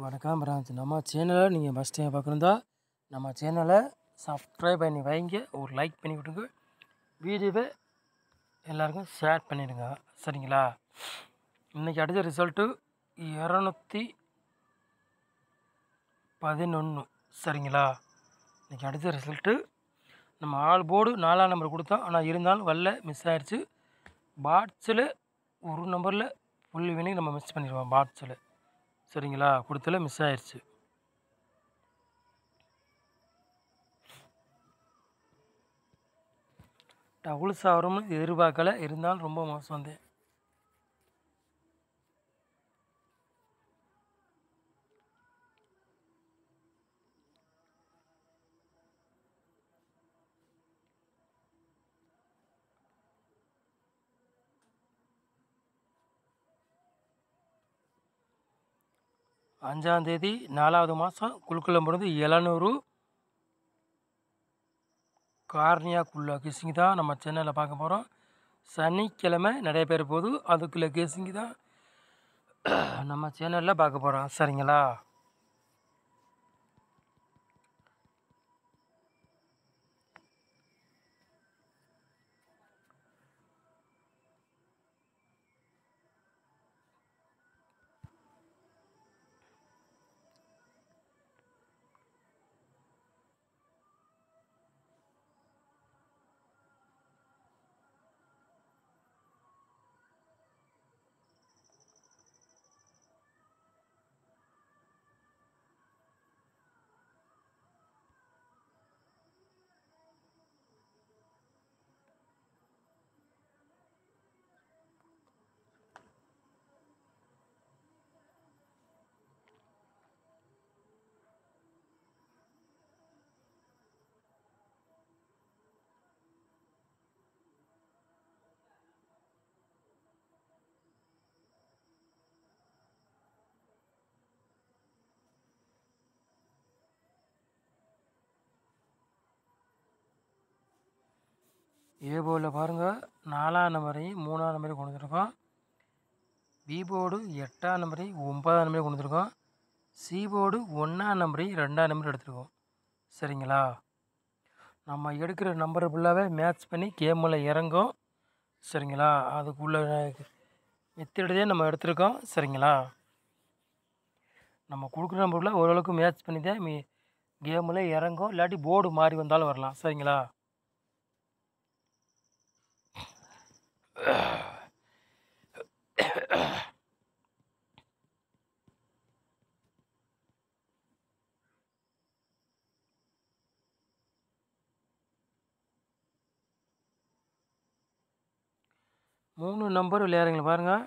வணக்கம் பிரான்ஸ். நம்ம சேனலை நீங்கள் ஃபஸ்ட் டைம் பார்க்கணுந்தா நம்ம சேனலை சப்ஸ்கிரைப் பண்ணி வைங்க, ஒரு லைக் பண்ணி விட்டுங்க, வீடியோவை எல்லாருக்கும் ஷேர் பண்ணிவிடுங்க. சரிங்களா? இன்றைக்கி அடித்த ரிசல்ட்டு 211. சரிங்களா? இன்றைக்கி அடித்த ரிசல்ட்டு நம்ம ஆல் போர்டு 4ஆம் நம்பர் கொடுத்தோம். ஆனால் இருந்தாலும் வரல, மிஸ் ஆயிடுச்சு. பாட்ஸில் ஒரு நம்பரில் ஃபுல் வினிங் நம்ம மிஸ் பண்ணிடுவோம். பாட்ஸில் சரிங்களா கொடுத்தல மிஸ் ஆயிடுச்சு. டபுள்ஸ் ஆகிறோம்னு எதிர்பார்க்கல, இருந்தாலும் ரொம்ப மோசம் வந்து. அஞ்சாந்தேதி 4வது மாதம் குழுக்களம் பிறந்து 700 கார்னியாக்குள்ள கெஸிங் தான் நம்ம சேனலில் பார்க்க போகிறோம். சனிக்கிழமை நிறைய பேர் போது அதுக்குள்ளே கெஸிங் தான் நம்ம சேனலில் பார்க்க போகிறோம். சரிங்களா? ஏ போர்டில் பாருங்கள், 4ஆம் நம்பரையும் 3ஆம் நம்பரையும் கொண்டு வந்துருக்கோம். பி போர்டு 8ஆம் நம்பரையும் 9ஆம் நம்பரையும் கொண்டு வந்துருக்கோம். சி போர்டு 1ஆம் நம்பரையும் 2ஆம் நம்பரையும் எடுத்துருக்கோம். சரிங்களா? நம்ம எடுக்கிற நம்பரை ஃபுல்லாகவே மேட்ச் பண்ணி கேமில் இறங்கும். சரிங்களா? அதுக்குள்ளே மெத்தடையே நம்ம எடுத்திருக்கோம். சரிங்களா? நம்ம கொடுக்குற நம்பரில் ஓரளவுக்கு மேட்ச் பண்ணி தான் கேமில் இறங்கும். இல்லாட்டி போர்டு மாறி வந்தாலும் வரலாம். சரிங்களா? மூணு நம்பர் விளையாடுறீங்களா பாருங்கள்.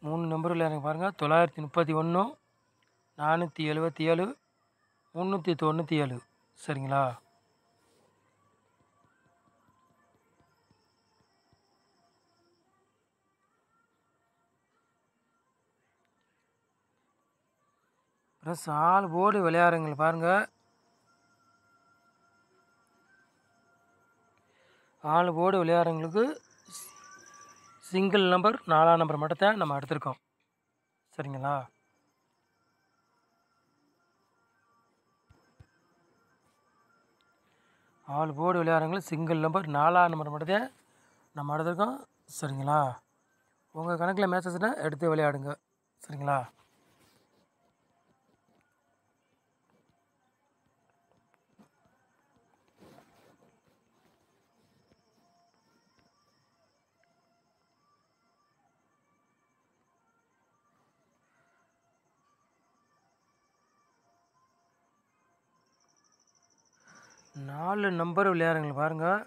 மூணு நம்பர் விளையாடுங்க பாருங்கள். 931, 477, 397. சரிங்களா? ப்ளஸ் ஆல் போர்டு விளையாடுறீங்க பாருங்கள். ஆல் போர்டு விளையாடுறவங்களுக்கு சிங்கிள் நம்பர் 4ஆம் நம்பர் மட்டும் தான் நம்ம எடுத்திருக்கோம். சரிங்களா? ஆல் போர்டு விளையாடுறவங்களுக்கு சிங்கிள் நம்பர் 4ஆம் நம்பர் மட்டும் தான் நம்ம எடுத்திருக்கோம். சரிங்களா? உங்கள் கணக்கில் மேட்சஸ்னா எடுத்து விளையாடுங்க. சரிங்களா? 4 நம்பர் விளையாடுறீங்க பாருங்கள்.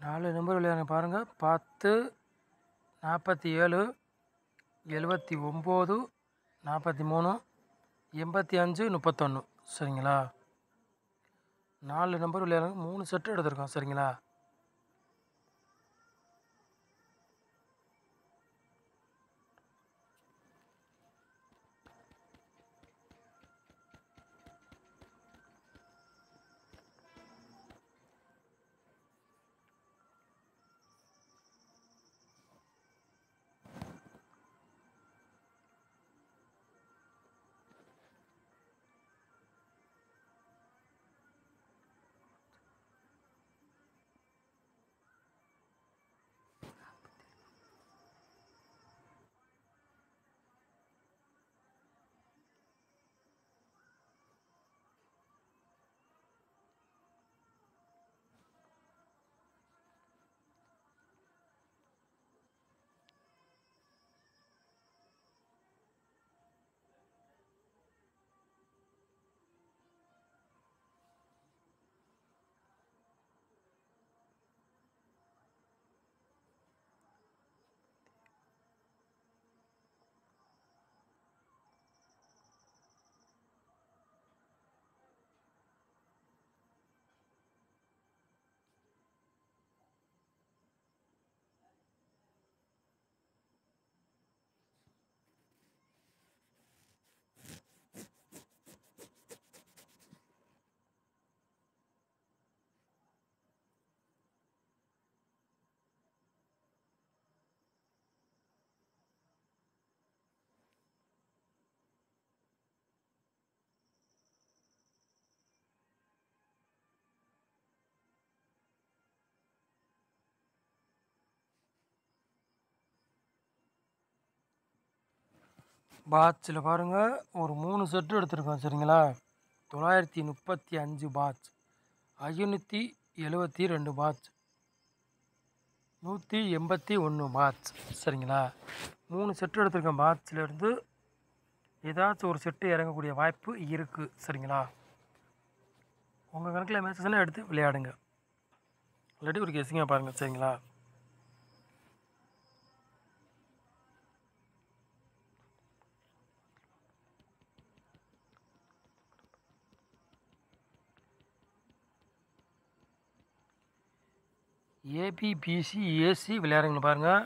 நாலு நம்பர் விளையாடுங்க பாருங்கள். 10, 47, 79, 43, 85, 31. சரிங்களா? 4 நம்பர் விளையாடுங்க. 3 செட்டு எடுத்திருக்கோம். சரிங்களா? பாட்சில் பாருங்கள். ஒரு 3 செட்டு எடுத்திருக்கோம். சரிங்களா? 935 பாட்ச், 572 பாட்ச், 181 பாட்ச். சரிங்களா? 3 செட்டு எடுத்திருக்கோம். பாட்சிலேருந்து ஏதாச்சும் ஒரு செட்டு இறங்கக்கூடிய வாய்ப்பு இருக்குது. சரிங்களா? உங்கள் கணக்கில் மேட்சஸ்னால் எடுத்து விளையாடுங்க. இல்லாட்டி ஒரு கெஸ்ஸிங்காக பாருங்கள். சரிங்களா? ஏபிபிசி ஏசி விளையாடுங்க பாருங்கள்.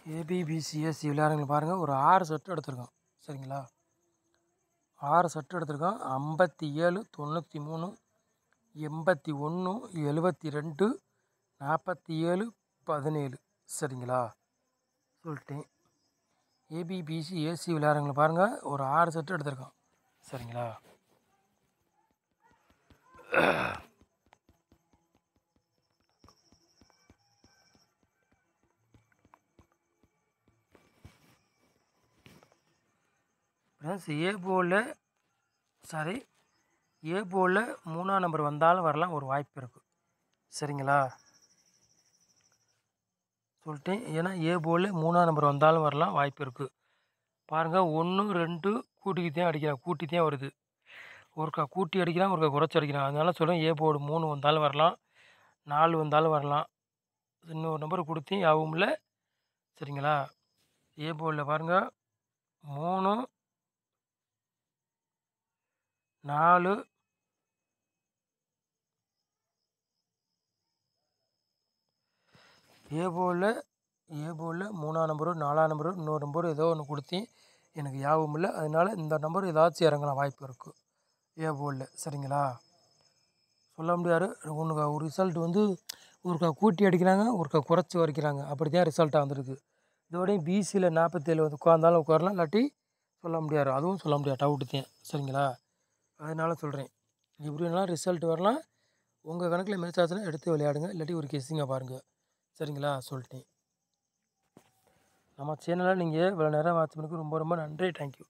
ஏபிபிசிஎஸ்சி விளையாடுங்க பாருங்கள், ஒரு 6 செட்டு எடுத்திருக்கோம். சரிங்களா, 6 செட்டு எடுத்திருக்கோம். 57, 93, 81, 72, 47, 17. சரிங்களா, சொல்லிட்டேன். ஏபிபிசிஎஸ்சி விளையாடுங்க பாருங்கள், ஒரு 6 செட்டு எடுத்திருக்கோம். சரிங்களா, ஃப்ரெண்ட்ஸ், ஏ போலில் 3ஆம் நம்பர் வந்தாலும் வரலாம், ஒரு வாய்ப்பு இருக்குது. சரிங்களா, சொல்லிட்டேன். ஏன்னா ஏ போலில் 3ஆம் நம்பர் வந்தாலும் வரலாம், வாய்ப்பு இருக்குது. பாருங்கள், 1, 2 கூட்டிக்கிட்டே அடிக்கிறான், கூட்டிகிட்டே வருது. ஒருக்கா கூட்டி அடிக்கிறான், ஒருக்கா குறைச்சி அடிக்கிறான். அதனால சொல்கிறேன், ஏ போர்டு 3 வந்தாலும் வரலாம், 4 வந்தாலும் வரலாம். இன்னொரு நம்பர் கொடுத்தேன், யாவும் இல்லை. சரிங்களா, ஏ போர்டில் பாருங்கள், 3, 4, ஏ போர்டில் 3ஆம் நம்பரு, 4ஆம் நம்பரு, இன்னொரு நம்பர் ஏதோ ஒன்று கொடுத்தேன், எனக்கு யாவும் இல்லை. அதனால இந்த நம்பர் ஏதாச்சும் இறங்கலாம், வாய்ப்பு இருக்குது ஏ போர்டில். சரிங்களா, சொல்ல முடியாது. உனக்கு ஒரு ரிசல்ட் வந்து ஒருக்கா கூட்டி அடிக்கிறாங்க, ஒருக்கா குறைச்சி வரைக்கிறாங்க, அப்படி தான் ரிசல்ட்டாக வந்திருக்கு. இதோடையும் பிசியில் 47 வந்து உட்காந்தாலும் உட்காரலாம், இல்லாட்டி சொல்ல முடியாது, அதுவும் சொல்ல முடியாது, டவுட்டு தான். சரிங்களா, அதனால சொல்கிறேன், இப்படிலாம் ரிசல்ட் வரலாம். உங்கள் கணக்கில் மேட்ச் ஆச்சுன்னா எடுத்து விளையாடுங்க, இல்லாட்டி ஒரு கெஸ்ஸிங்காக பாருங்கள். சரிங்களா, சொல்லிட்டேன். நம்ம சேனலை நீங்கள் இவ்வளோ நேரம் வாட்ச் பண்ணதுக்கு ரொம்ப ரொம்ப நன்றி. தேங்க்யூ.